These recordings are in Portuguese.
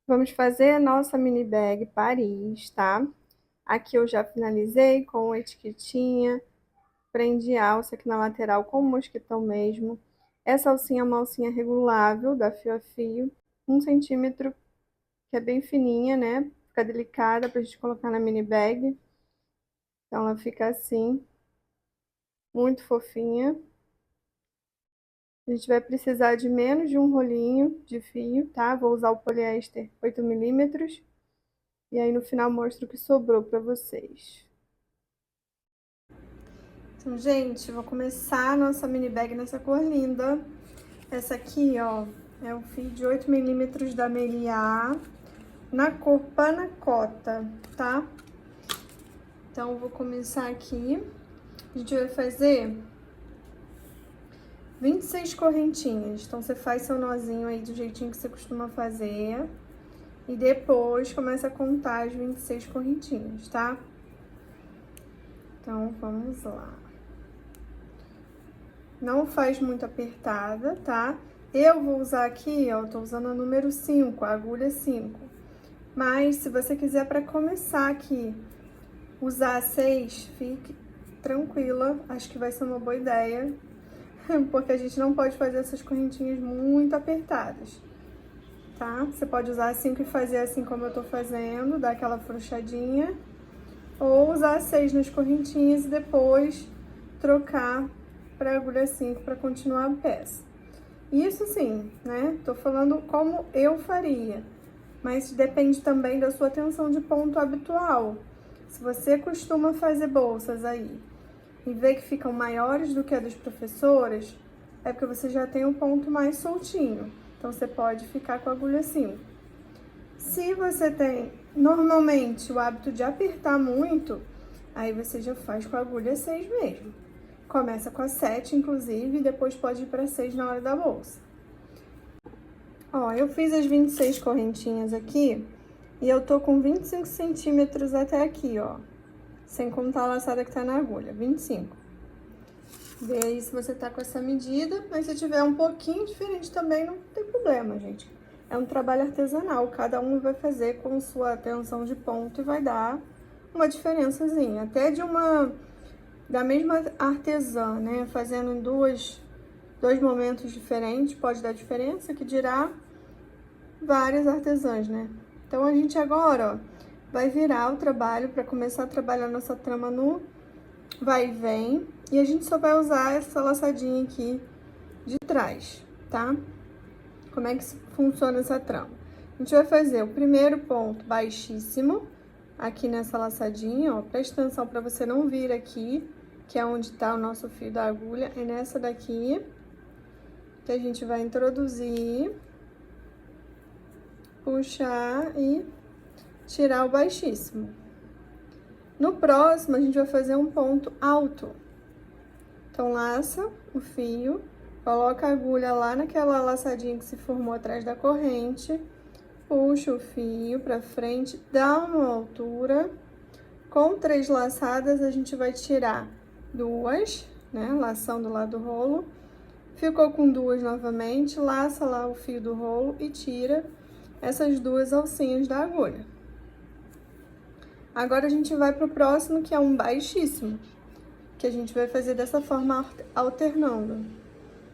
Vamos fazer a nossa mini bag Paris, tá? Aqui eu já finalizei com a etiquetinha, prendi a alça aqui na lateral com o mosquitão mesmo. Essa alcinha é uma alcinha regulável, da fio a fio, 1 centímetro, que é bem fininha, né? Fica delicada pra gente colocar na mini bag. Então ela fica assim, muito fofinha. A gente vai precisar de menos de um rolinho de fio, tá? Vou usar o poliéster 8 milímetros. E aí no final mostro o que sobrou pra vocês. Então, gente, vou começar a nossa mini bag nessa cor linda. Essa aqui, ó, é o fio de 8 milímetros da Meliá, na cor panacota, tá? Então, eu vou começar aqui. A gente vai fazer 26 correntinhas. Então, você faz seu nozinho aí do jeitinho que você costuma fazer. E depois começa a contar as 26 correntinhas, tá? Então, vamos lá. Não faz muito apertada, tá? Eu vou usar aqui, ó, tô usando a número 5, a agulha 5. Mas, se você quiser para começar aqui, usar a 6, fique tranquila. Acho que vai ser uma boa ideia. Porque a gente não pode fazer essas correntinhas muito apertadas, tá? Você pode usar a 5 e fazer assim como eu tô fazendo, dar aquela afrouxadinha. Ou usar a 6 nas correntinhas e depois trocar para agulha 5 para continuar a peça. Isso sim, né? Tô falando como eu faria, mas depende também da sua tensão de ponto habitual. Se você costuma fazer bolsas aí e vê que ficam maiores do que a das professoras, é porque você já tem um ponto mais soltinho. Então, você pode ficar com a agulha 5. Se você tem normalmente o hábito de apertar muito, aí você já faz com a agulha 6 mesmo. Começa com a 7, inclusive, e depois pode ir para 6 na hora da bolsa. Ó, eu fiz as 26 correntinhas aqui e eu tô com 25 centímetros até aqui, ó. Sem contar a laçada que tá na agulha, 25. Vê aí se você tá com essa medida, mas se tiver um pouquinho diferente também, não tem problema, gente. É um trabalho artesanal, cada um vai fazer com sua tensão de ponto e vai dar uma diferençazinha. Até da mesma artesã, né, fazendo em dois momentos diferentes, pode dar diferença, que dirá várias artesãs, né? Então, a gente agora, ó, vai virar o trabalho para começar a trabalhar nossa trama no vai e vem. E a gente só vai usar essa laçadinha aqui de trás, tá? Como é que funciona essa trama? A gente vai fazer o primeiro ponto baixíssimo aqui nessa laçadinha, ó. Presta atenção para você não vir aqui, que é onde tá o nosso fio da agulha. É nessa daqui que a gente vai introduzir, puxar e tirar o baixíssimo. No próximo, a gente vai fazer um ponto alto. Então, laça o fio, coloca a agulha lá naquela laçadinha que se formou atrás da corrente, puxa o fio pra frente, dá uma altura. Com 3 laçadas, a gente vai tirar 2, né? Laçando lá do rolo. Ficou com 2 novamente, laça lá o fio do rolo e tira essas 2 alcinhas da agulha. Agora, a gente vai pro próximo, que é um baixíssimo, que a gente vai fazer dessa forma alternando.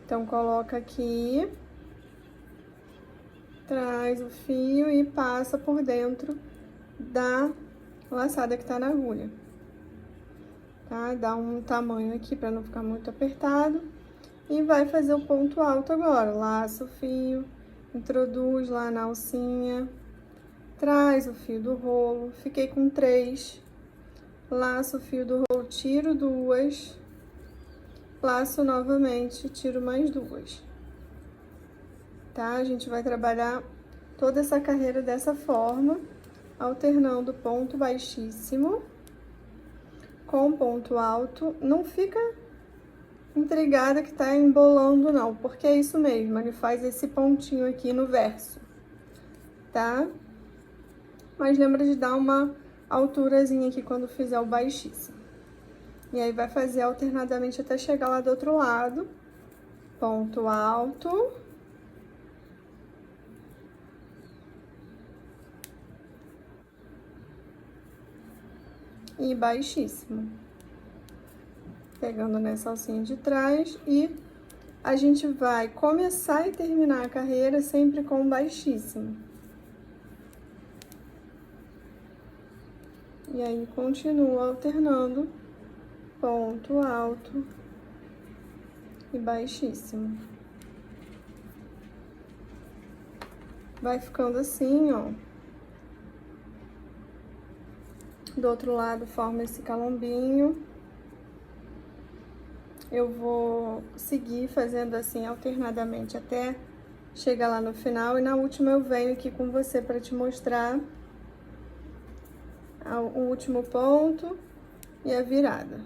Então, coloca aqui, traz o fio e passa por dentro da laçada que tá na agulha, tá? Dá um tamanho aqui pra não ficar muito apertado. E vai fazer o ponto alto agora. Laça o fio, introduz lá na alcinha, traz o fio do rolo. Fiquei com 3. Laço o fio do rolo, tiro 2. Laço novamente, tiro mais 2. Tá? A gente vai trabalhar toda essa carreira dessa forma, alternando ponto baixíssimo com ponto alto. Não fica intrigada que tá embolando, não, porque é isso mesmo, ele faz esse pontinho aqui no verso, tá? Mas lembra de dar uma alturazinha aqui quando fizer o baixíssimo. E aí, vai fazer alternadamente até chegar lá do outro lado. Ponto alto. e baixíssimo. Pegando nessa alcinha de trás e a gente vai começar e terminar a carreira sempre com baixíssimo. E aí, continua alternando ponto alto e baixíssimo. Vai ficando assim, ó. Do outro lado, forma esse calombinho. Eu vou seguir fazendo assim alternadamente até chegar lá no final. E na última eu venho aqui com você para te mostrar o último ponto e a virada.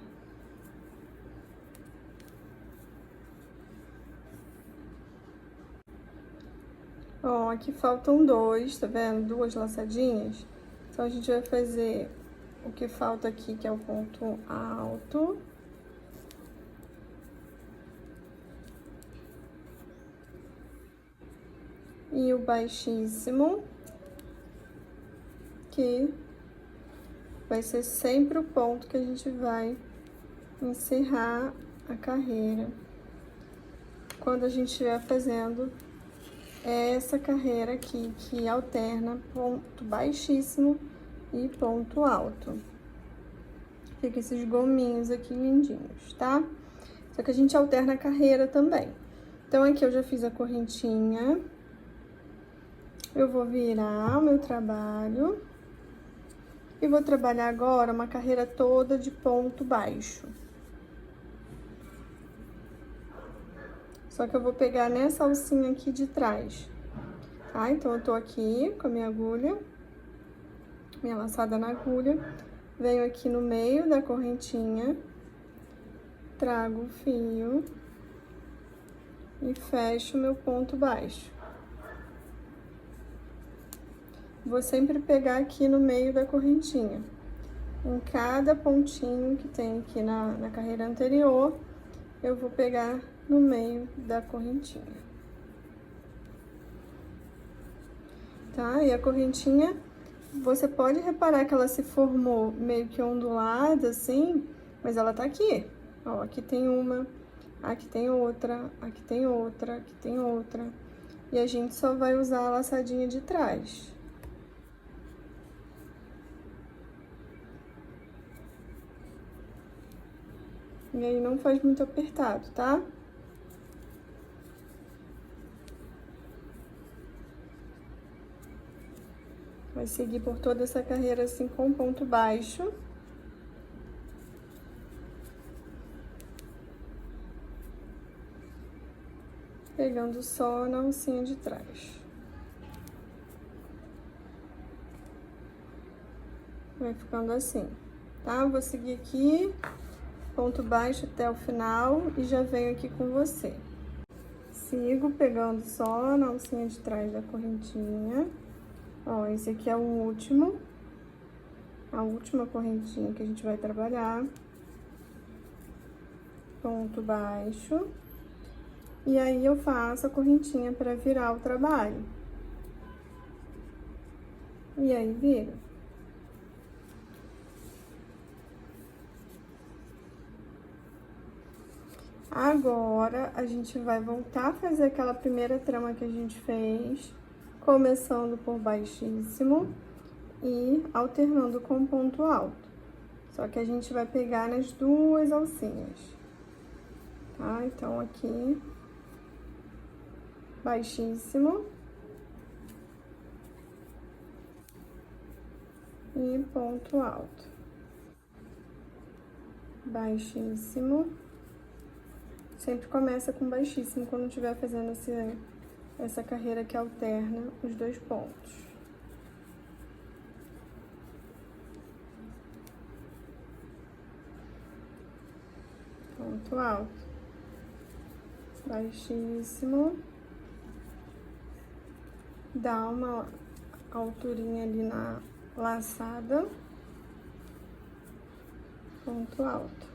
Ó, aqui faltam dois, tá vendo? Duas laçadinhas. Então, a gente vai fazer o que falta aqui, que é o ponto alto. E o baixíssimo, que vai ser sempre o ponto que a gente vai encerrar a carreira. Quando a gente estiver fazendo essa carreira aqui, que alterna ponto baixíssimo e ponto alto. Fica esses gominhos aqui lindinhos, tá? Só que a gente alterna a carreira também. Então, aqui eu já fiz a correntinha. Eu vou virar o meu trabalho. E vou trabalhar agora uma carreira toda de ponto baixo. Só que eu vou pegar nessa alcinha aqui de trás, tá? Então, eu tô aqui com a minha agulha, minha laçada na agulha, venho aqui no meio da correntinha, trago o fio e fecho o meu ponto baixo. Vou sempre pegar aqui no meio da correntinha. Em cada pontinho que tem aqui na carreira anterior, eu vou pegar no meio da correntinha. Tá? E a correntinha, você pode reparar que ela se formou meio que ondulada, assim, mas ela tá aqui. Ó, aqui tem uma, aqui tem outra, aqui tem outra, aqui tem outra. E a gente só vai usar a laçadinha de trás. E aí, não faz muito apertado, tá? Vai seguir por toda essa carreira assim com ponto baixo. Pegando só na alcinha de trás. Vai ficando assim, tá? Eu vou seguir aqui, ponto baixo até o final e já venho aqui com você. Sigo pegando só na alcinha de trás da correntinha. Ó, esse aqui é o último, a última correntinha que a gente vai trabalhar. Ponto baixo. E aí, eu faço a correntinha para virar o trabalho. E aí, vira. Agora, a gente vai voltar a fazer aquela primeira trama que a gente fez, começando por baixíssimo e alternando com ponto alto. Só que a gente vai pegar nas duas alcinhas, tá? Então, aqui, baixíssimo e ponto alto. Baixíssimo. Sempre começa com baixíssimo quando estiver fazendo essa carreira que alterna os dois pontos. Ponto alto. Baixíssimo. Dá uma alturinha ali na laçada. Ponto alto.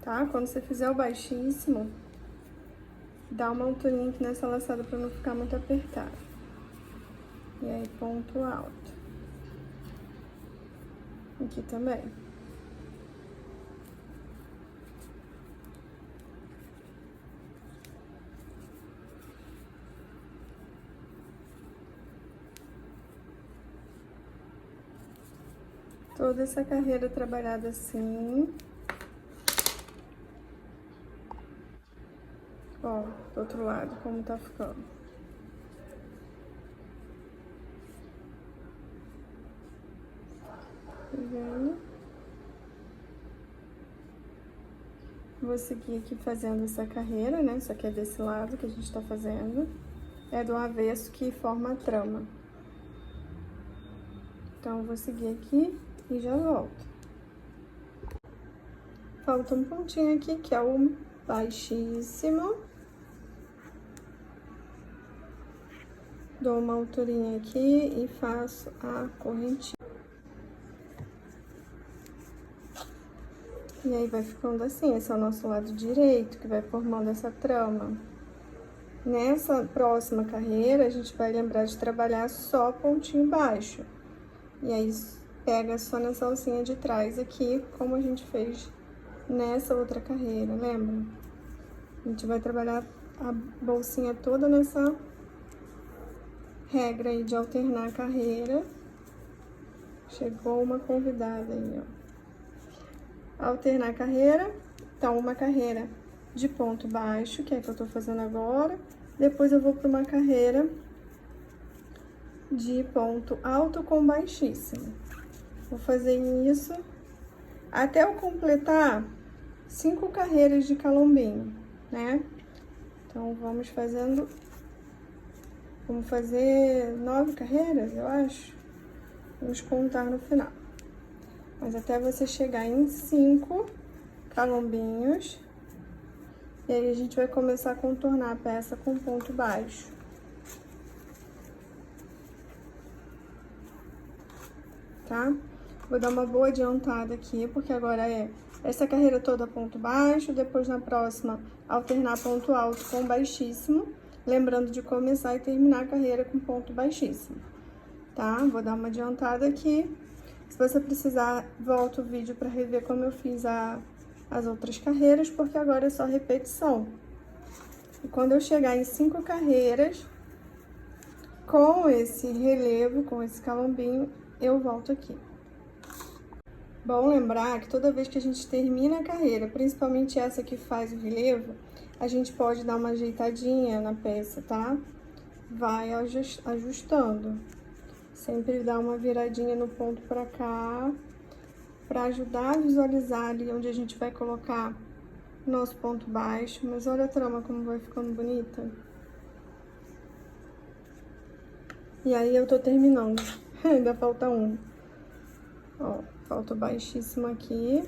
Tá? Quando você fizer o baixíssimo, dá uma alturinha aqui nessa laçada pra não ficar muito apertado. E aí, ponto alto. Aqui também. Toda essa carreira trabalhada assim. Ó, do outro lado, como tá ficando. Tá vendo? Vou seguir aqui fazendo essa carreira, né? Isso aqui é desse lado que a gente tá fazendo. É do avesso que forma a trama. Então, eu vou seguir aqui e já volto. Falta um pontinho aqui, que é o baixíssimo. Dou uma alturinha aqui e faço a correntinha. E aí, vai ficando assim, esse é o nosso lado direito, que vai formando essa trama. Nessa próxima carreira, a gente vai lembrar de trabalhar só pontinho baixo. E aí, pega só nessa alcinha de trás aqui, como a gente fez nessa outra carreira, lembra? A gente vai trabalhar a bolsinha toda nessa regra aí de alternar a carreira. Chegou uma convidada aí, ó. Alternar a carreira, então uma carreira de ponto baixo, que é a que eu tô fazendo agora. Depois eu vou para uma carreira de ponto alto com baixíssimo. Vou fazer isso até eu completar 5 carreiras de calombinho, né? Então, vamos fazendo... Vamos fazer 9 carreiras, eu acho. Vamos contar no final. Mas até você chegar em 5 calombinhos. E aí, a gente vai começar a contornar a peça com ponto baixo. Tá? Vou dar uma boa adiantada aqui, porque agora é essa carreira toda ponto baixo, depois na próxima alternar ponto alto com baixíssimo, lembrando de começar e terminar a carreira com ponto baixíssimo, tá? Vou dar uma adiantada aqui. Se você precisar, volta o vídeo para rever como eu fiz as outras carreiras, porque agora é só repetição. E quando eu chegar em 5 carreiras, com esse relevo, com esse calombinho, eu volto aqui. Bom lembrar que toda vez que a gente termina a carreira, principalmente essa que faz o relevo, a gente pode dar uma ajeitadinha na peça, tá? Vai ajustando. Sempre dá uma viradinha no ponto pra cá, pra ajudar a visualizar ali onde a gente vai colocar nosso ponto baixo. Mas olha a trama como vai ficando bonita. E aí eu tô terminando. Ainda falta um. Ó, falta o baixíssimo aqui.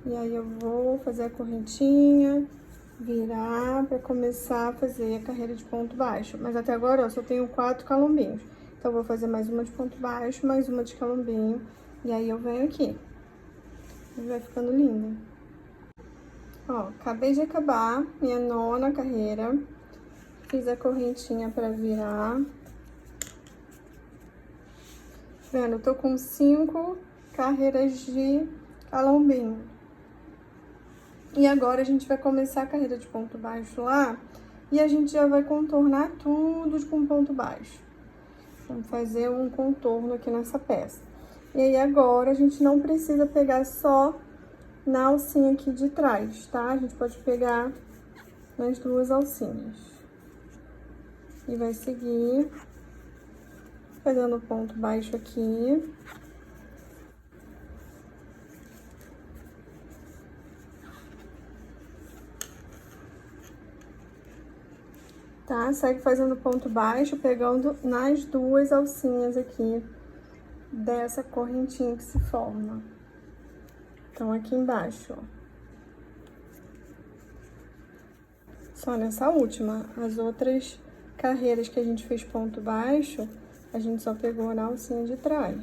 E aí eu vou fazer a correntinha, virar pra começar a fazer a carreira de ponto baixo. Mas até agora, ó, só tenho 4 calombinhos. Então, eu vou fazer mais uma de ponto baixo, mais uma de calombinho. E aí eu venho aqui. E vai ficando linda. Ó, acabei de acabar minha 9ª carreira. Fiz a correntinha pra virar. Vendo, eu tô com 5 carreiras de calombinho. E agora a gente vai começar a carreira de ponto baixo lá. E a gente já vai contornar tudo com ponto baixo. Vamos fazer um contorno aqui nessa peça. E aí agora a gente não precisa pegar só na alcinha aqui de trás, tá? A gente pode pegar nas 2 alcinhas. E vai seguir fazendo ponto baixo aqui. Tá? Segue fazendo ponto baixo, pegando nas 2 alcinhas aqui dessa correntinha que se forma. Então, aqui embaixo, ó. Só nessa última. As outras carreiras que a gente fez ponto baixo, a gente só pegou na alcinha de trás.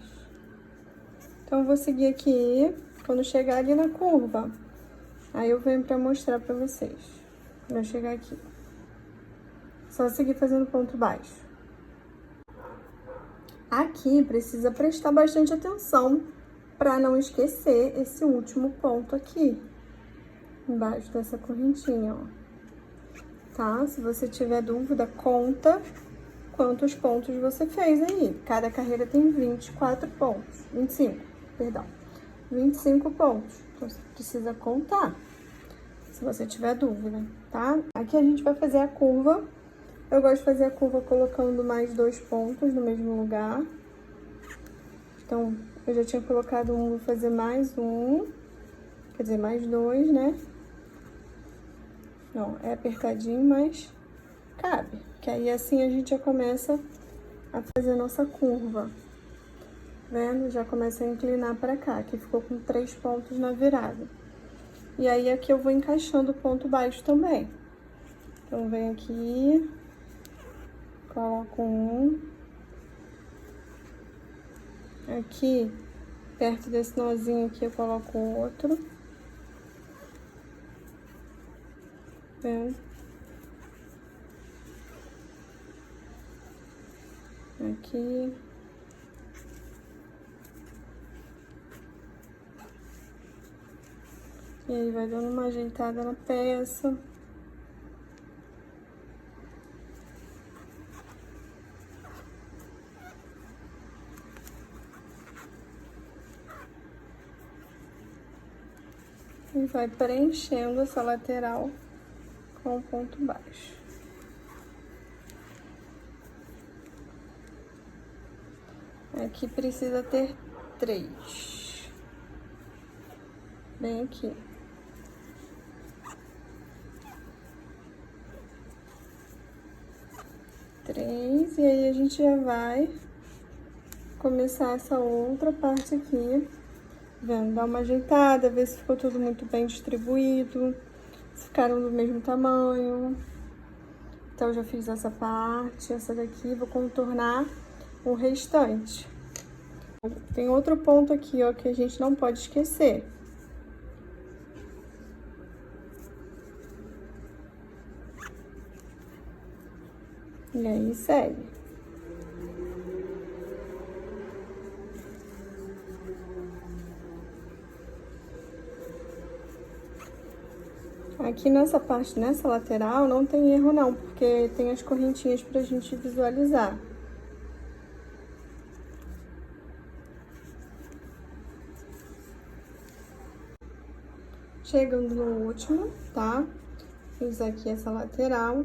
Então, eu vou seguir aqui, quando chegar ali na curva, aí eu venho pra mostrar pra vocês. Quando eu chegar aqui. Só seguir fazendo ponto baixo. Aqui precisa prestar bastante atenção para não esquecer esse último ponto aqui, embaixo dessa correntinha, ó. Tá? Se você tiver dúvida, conta quantos pontos você fez aí. Cada carreira tem 24 pontos, 25, perdão, 25 pontos. Então, você precisa contar, se você tiver dúvida, tá? Aqui a gente vai fazer a curva. Eu gosto de fazer a curva colocando mais 2 pontos no mesmo lugar. Então, eu já tinha colocado um, vou fazer mais um, quer dizer, mais 2, né? Não, é apertadinho, mas cabe. Que aí assim a gente já começa a fazer a nossa curva. Vendo? Já começa a inclinar pra cá. Aqui ficou com 3 pontos na virada. E aí aqui eu vou encaixando o ponto baixo também. Então, vem aqui, coloco um. Aqui, perto desse nozinho aqui, eu coloco outro. Vendo? Aqui. E aí, vai dando uma ajeitada na peça. E vai preenchendo essa lateral com o ponto baixo. Aqui precisa ter 3. Bem aqui. Três, e aí a gente já vai começar essa outra parte aqui, vendo? Dar uma ajeitada, ver se ficou tudo muito bem distribuído, se ficaram do mesmo tamanho. Então, eu já fiz essa parte, essa daqui, vou contornar o restante. Tem outro ponto aqui, ó, que a gente não pode esquecer. E aí, segue. Aqui nessa parte, nessa lateral, não tem erro não, porque tem as correntinhas pra gente visualizar. Chegando no último, tá? Fiz aqui essa lateral.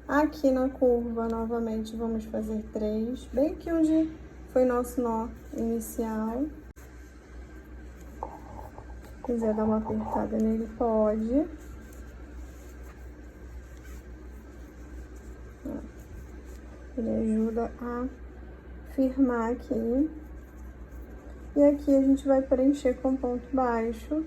Aqui na curva, novamente, vamos fazer 3, bem aqui onde foi nosso nó inicial. Se quiser dar uma apertada nele, pode. Ele ajuda a firmar aqui. E aqui a gente vai preencher com ponto baixo.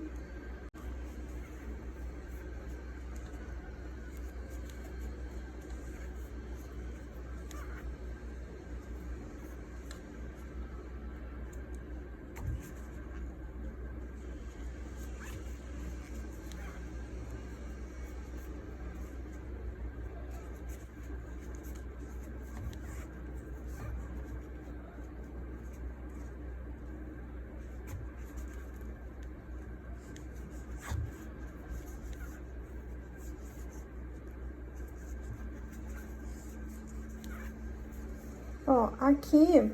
Ó, aqui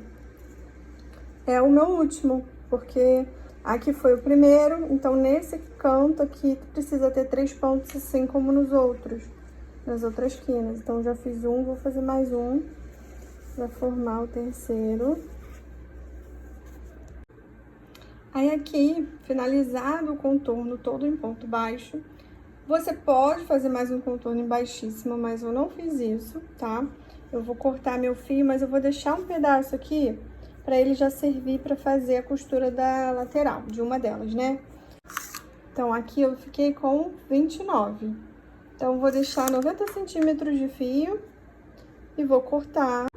é o meu último, porque aqui foi o primeiro, então nesse canto aqui precisa ter 3 pontos, assim como nos outros, nas outras quinas. Então, já fiz um, vou fazer mais um, pra formar o terceiro. Aí aqui, finalizado o contorno todo em ponto baixo, você pode fazer mais um contorno em baixíssima, mas eu não fiz isso, tá? Eu vou cortar meu fio, mas eu vou deixar um pedaço aqui pra ele já servir pra fazer a costura da lateral, de uma delas, né? Então, aqui eu fiquei com 29. Então, eu vou deixar 90 centímetros de fio e vou cortar.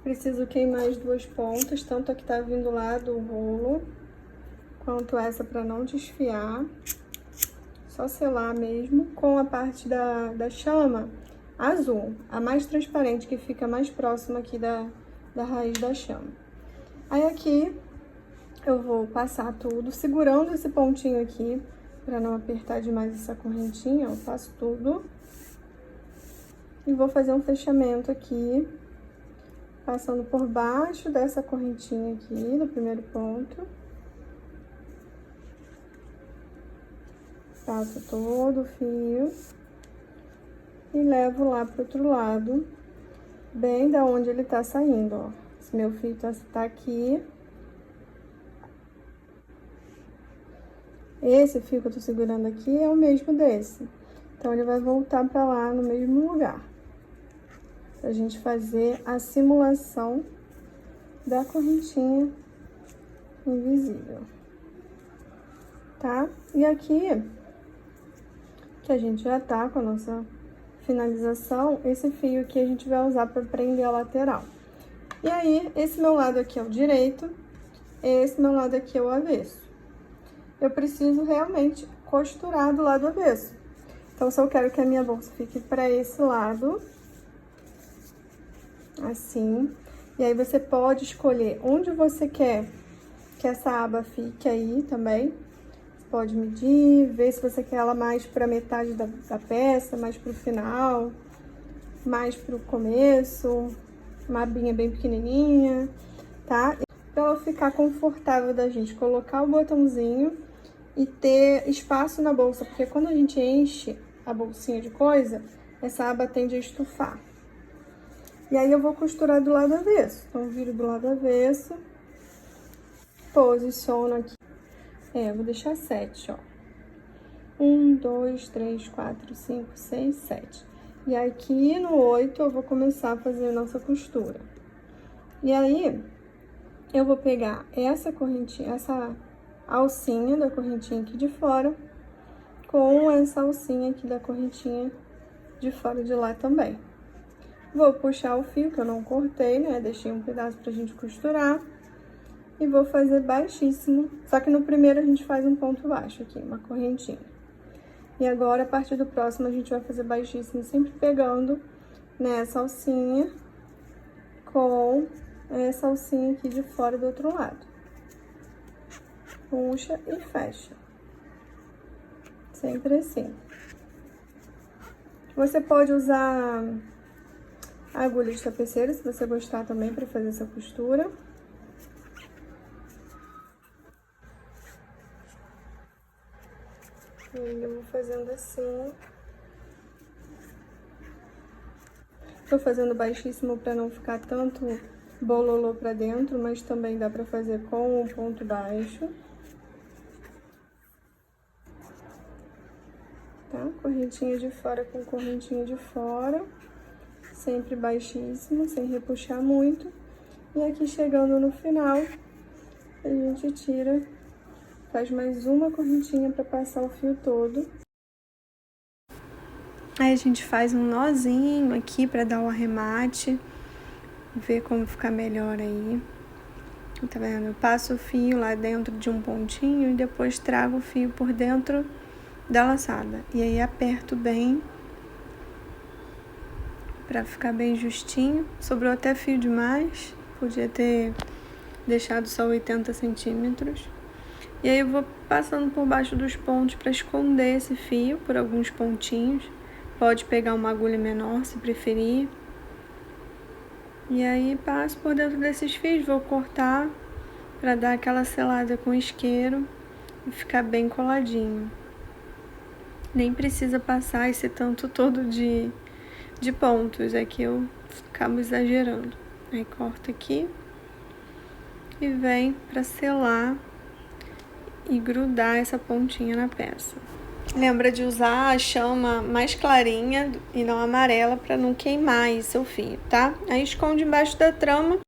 Preciso queimar as 2 pontas, tanto a que tá vindo lá do rolo, quanto essa pra não desfiar. Só selar mesmo. Com a parte da chama, azul, a mais transparente, que fica mais próxima aqui da raiz da chama. Aí aqui eu vou passar tudo, segurando esse pontinho aqui, para não apertar demais essa correntinha, eu passo tudo. E vou fazer um fechamento aqui, passando por baixo dessa correntinha aqui, do primeiro ponto. Passo todo o fio e levo lá pro outro lado, bem da onde ele tá saindo, ó. Esse meu fio tá aqui. Esse fio que eu tô segurando aqui é o mesmo desse. Então, ele vai voltar pra lá no mesmo lugar. Pra gente fazer a simulação da correntinha invisível. Tá? E aqui, que a gente já tá com a nossa finalização, esse fio aqui a gente vai usar para prender a lateral. E aí, esse meu lado aqui é o direito, esse meu lado aqui é o avesso. Eu preciso realmente costurar do lado avesso. Então, se eu quero que a minha bolsa fique para esse lado, assim, e aí você pode escolher onde você quer que essa aba fique aí também. Pode medir, ver se você quer ela mais para metade da peça, mais para o final, mais para o começo, uma abinha bem pequenininha, tá? Para ela ficar confortável da gente colocar o botãozinho e ter espaço na bolsa, porque quando a gente enche a bolsinha de coisa, essa aba tende a estufar. E aí eu vou costurar do lado avesso. Então, viro do lado avesso, posiciono aqui. Eu vou deixar 7, ó. 1, 2, 3, 4, 5, 6, 7. E aqui no 8 eu vou começar a fazer a nossa costura. E aí, eu vou pegar essa correntinha, essa alcinha da correntinha aqui de fora, com essa alcinha aqui da correntinha de fora de lá também. Vou puxar o fio, que eu não cortei, né? Deixei um pedaço pra gente costurar. E vou fazer baixíssimo, só que no primeiro a gente faz um ponto baixo aqui, uma correntinha. E agora, a partir do próximo, a gente vai fazer baixíssimo, sempre pegando nessa alcinha com essa alcinha aqui de fora do outro lado. Puxa e fecha. Sempre assim. Você pode usar a agulha de tapeceira, se você gostar também, para fazer essa costura. E eu vou fazendo assim. Tô fazendo baixíssimo para não ficar tanto bololô pra dentro, mas também dá pra fazer com o ponto baixo. Tá? Correntinha de fora com correntinha de fora. Sempre baixíssimo, sem repuxar muito. E aqui, chegando no final, a gente tira, faz mais uma correntinha pra passar o fio todo. Aí a gente faz um nozinho aqui pra dar o arremate, ver como ficar melhor aí. Tá vendo? Eu passo o fio lá dentro de um pontinho e depois trago o fio por dentro da laçada. E aí aperto bem pra ficar bem justinho. Sobrou até fio demais, podia ter deixado só 80 centímetros. E aí eu vou passando por baixo dos pontos pra esconder esse fio por alguns pontinhos. Pode pegar uma agulha menor, se preferir. E aí passo por dentro desses fios, vou cortar pra dar aquela selada com isqueiro e ficar bem coladinho. Nem precisa passar esse tanto todo de pontos, é que eu acabo exagerando. Aí corto aqui e vem pra selar e grudar essa pontinha na peça. Lembra de usar a chama mais clarinha e não amarela para não queimar aí seu fio, tá? Aí esconde embaixo da trama.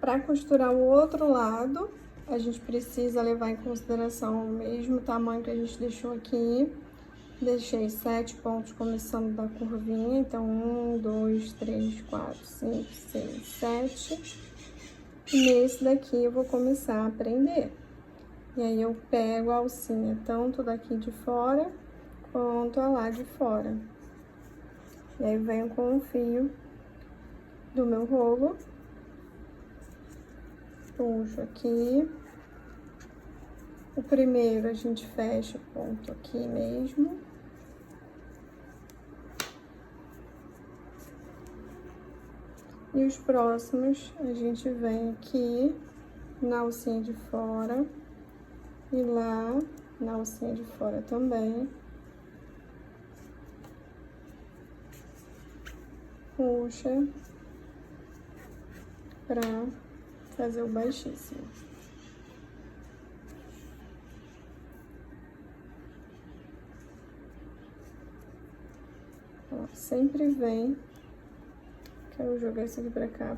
Para costurar o outro lado, a gente precisa levar em consideração o mesmo tamanho que a gente deixou aqui. Deixei 7 pontos começando da curvinha, então 1, 2, 3, 4, 5, 6, 7. Nesse daqui eu vou começar a prender. E aí eu pego a alcinha tanto daqui de fora quanto a lá de fora. E aí venho com o fio do meu rolo, puxo aqui. O primeiro a gente fecha o ponto aqui mesmo. E os próximos a gente vem aqui na alcinha de fora e lá na alcinha de fora também. Puxa pra fazer o baixíssimo. Ó, sempre vem. Quero jogar isso aqui pra cá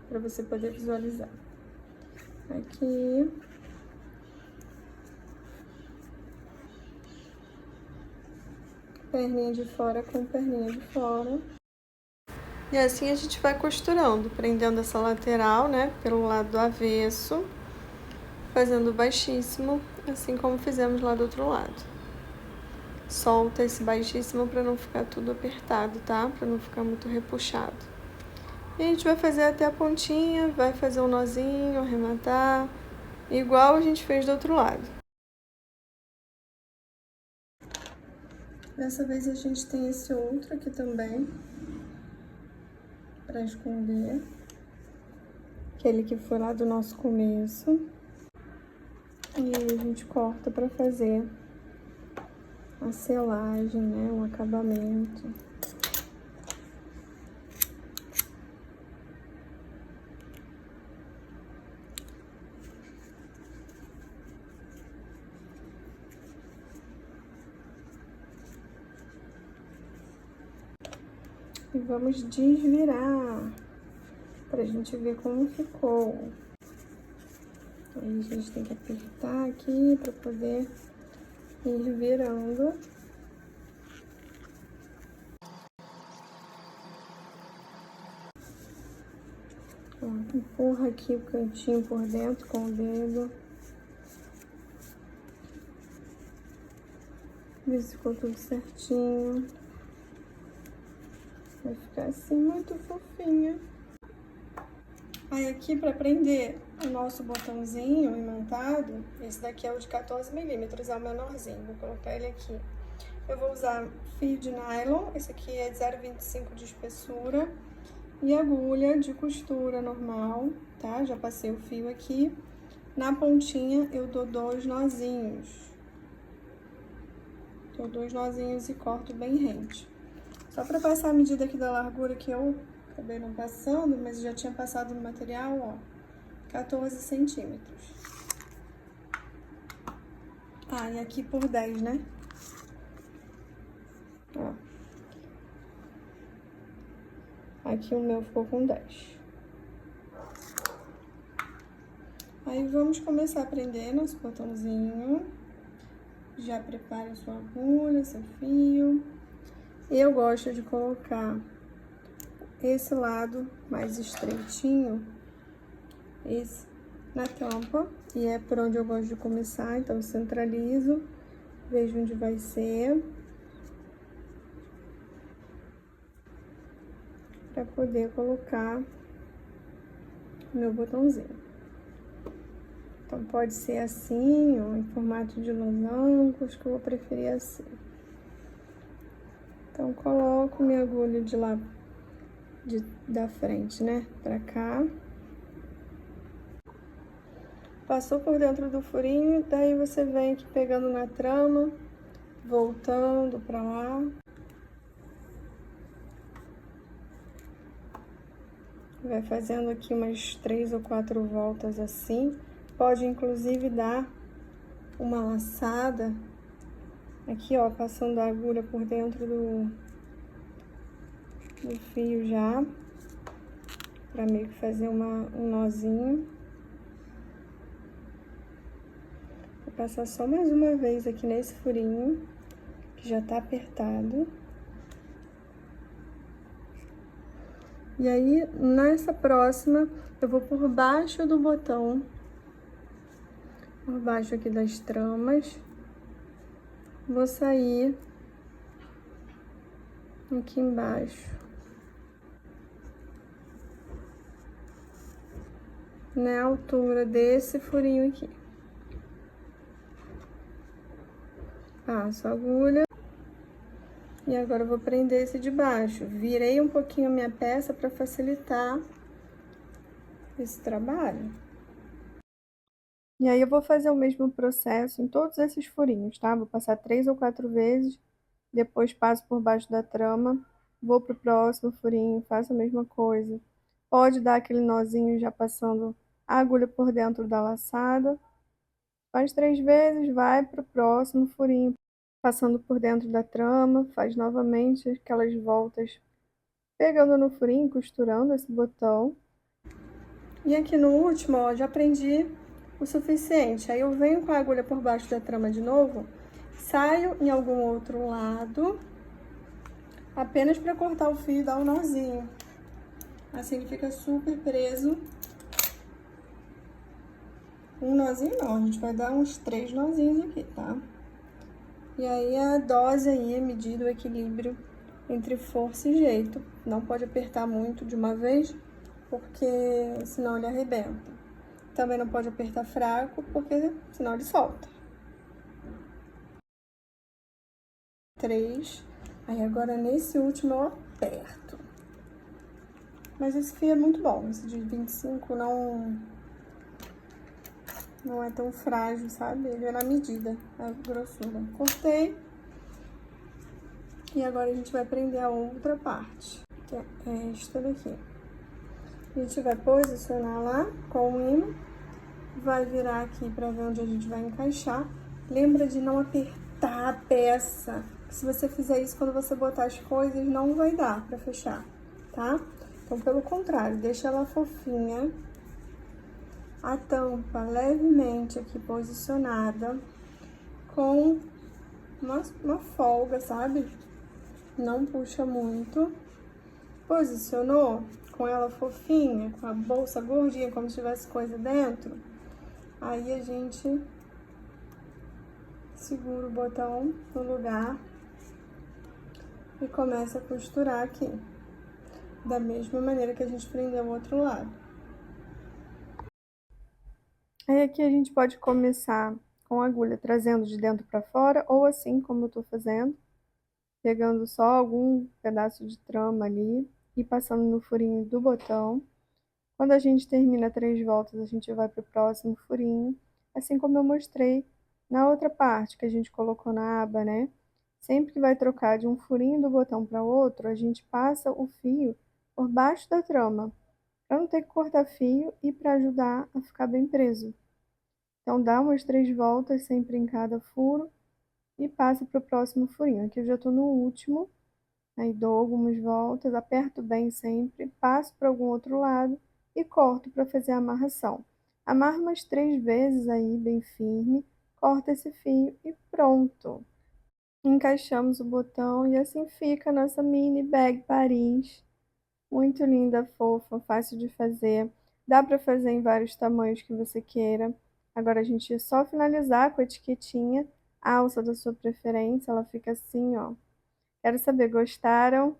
pra você poder visualizar. Aqui. Perninha de fora com perninha de fora. E assim a gente vai costurando, prendendo essa lateral, né, pelo lado do avesso, fazendo baixíssimo, assim como fizemos lá do outro lado. Solta esse baixíssimo para não ficar tudo apertado, tá? Para não ficar muito repuxado. E a gente vai fazer até a pontinha, vai fazer um nozinho, arrematar, igual a gente fez do outro lado. Dessa vez a gente tem esse outro aqui também, para esconder, aquele que foi lá do nosso começo. E aí a gente corta para fazer a selagem, né, o acabamento. E vamos desvirar pra gente ver como ficou. Aí a gente tem que apertar aqui pra poder ir virando. Ó, empurra aqui o cantinho por dentro com o dedo. Vê se ficou tudo certinho. Vai ficar assim muito fofinha. Aí aqui para prender o nosso botãozinho imantado, esse daqui é o de 14 milímetros, é o menorzinho, vou colocar ele aqui. Eu vou usar fio de nylon, esse aqui é de 0,25 de espessura, e agulha de costura normal, tá? Já passei o fio aqui. Na pontinha eu dou 2 nozinhos. Dou 2 nozinhos e corto bem rente. Só para passar a medida aqui da largura que eu acabei não passando, mas já tinha passado no material, ó, 14 centímetros. Ah, e aqui por 10, né? Ó. Aqui o meu ficou com 10. Aí vamos começar a prender nosso botãozinho. Já prepara a sua agulha, seu fio. Eu gosto de colocar esse lado mais estreitinho, esse na tampa, e é por onde eu gosto de começar, então centralizo, vejo onde vai ser, para poder colocar meu botãozinho. Então pode ser assim, ó, em formato de losango, acho que eu vou preferir assim. Então coloco minha agulha de lá da frente, né, pra cá. Passou por dentro do furinho, daí você vem aqui pegando na trama, voltando pra lá. Vai fazendo aqui umas 3 ou 4 voltas assim. Pode inclusive dar uma laçada aqui, ó, passando a agulha por dentro do fio já, pra meio que fazer um nozinho. Vou passar só mais uma vez aqui nesse furinho, que já tá apertado. E aí, nessa próxima, eu vou por baixo do botão, por baixo aqui das tramas, vou sair aqui embaixo, na altura desse furinho aqui. Passo a agulha. E agora eu vou prender esse de baixo. Virei um pouquinho a minha peça para facilitar esse trabalho. E aí eu vou fazer o mesmo processo em todos esses furinhos, tá? Vou passar 3 ou 4 vezes, depois passo por baixo da trama, vou pro próximo furinho, faço a mesma coisa. Pode dar aquele nozinho já passando a agulha por dentro da laçada. Faz 3 vezes, vai pro próximo furinho, passando por dentro da trama, faz novamente aquelas voltas, pegando no furinho, costurando esse botão. E aqui no último, ó, já prendi o suficiente. Aí eu venho com a agulha por baixo da trama de novo, saio em algum outro lado, apenas para cortar o fio e dar um nozinho. Assim ele fica super preso. Um nozinho não, a gente vai dar uns 3 nozinhos aqui, tá? E aí a dose aí, a medida, o equilíbrio entre força e jeito. Não pode apertar muito de uma vez, porque senão ele arrebenta. Também não pode apertar fraco, porque senão ele solta. 3. Aí agora nesse último eu aperto. Mas esse fio é muito bom, esse de 25 não é tão frágil, sabe? Ele é na medida, a grossura. Cortei. E agora a gente vai prender a outra parte, que é esta daqui. A gente vai posicionar lá com o imã, vai virar aqui pra ver onde a gente vai encaixar. Lembra de não apertar a peça. Se você fizer isso quando você botar as coisas, não vai dar pra fechar, tá? Então, pelo contrário, deixa ela fofinha. A tampa levemente aqui posicionada, com uma folga, sabe? Não puxa muito. Posicionou com ela fofinha, com a bolsa gordinha, como se tivesse coisa dentro. Aí a gente segura o botão no lugar e começa a costurar aqui, da mesma maneira que a gente prendeu o outro lado. Aí aqui a gente pode começar com a agulha trazendo de dentro para fora, ou assim como eu tô fazendo, pegando só algum pedaço de trama ali e passando no furinho do botão. Quando a gente termina 3 voltas, a gente vai para o próximo furinho, assim como eu mostrei na outra parte que a gente colocou na aba, né? Sempre que vai trocar de um furinho do botão para outro, a gente passa o fio por baixo da trama, para não ter que cortar fio e para ajudar a ficar bem preso. Então, dá umas 3 voltas sempre em cada furo e passa para o próximo furinho. Aqui eu já estou no último, aí dou algumas voltas, aperto bem sempre, passo para algum outro lado e corto para fazer a amarração. Amarra umas 3 vezes aí, bem firme, corta esse fio e pronto! Encaixamos o botão e assim fica a nossa mini bag Paris. Muito linda, fofa, fácil de fazer. Dá para fazer em vários tamanhos que você queira. Agora a gente é só finalizar com a etiquetinha, a alça da sua preferência, ela fica assim, ó. Quero saber, gostaram?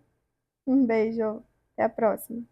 Um beijo, até a próxima!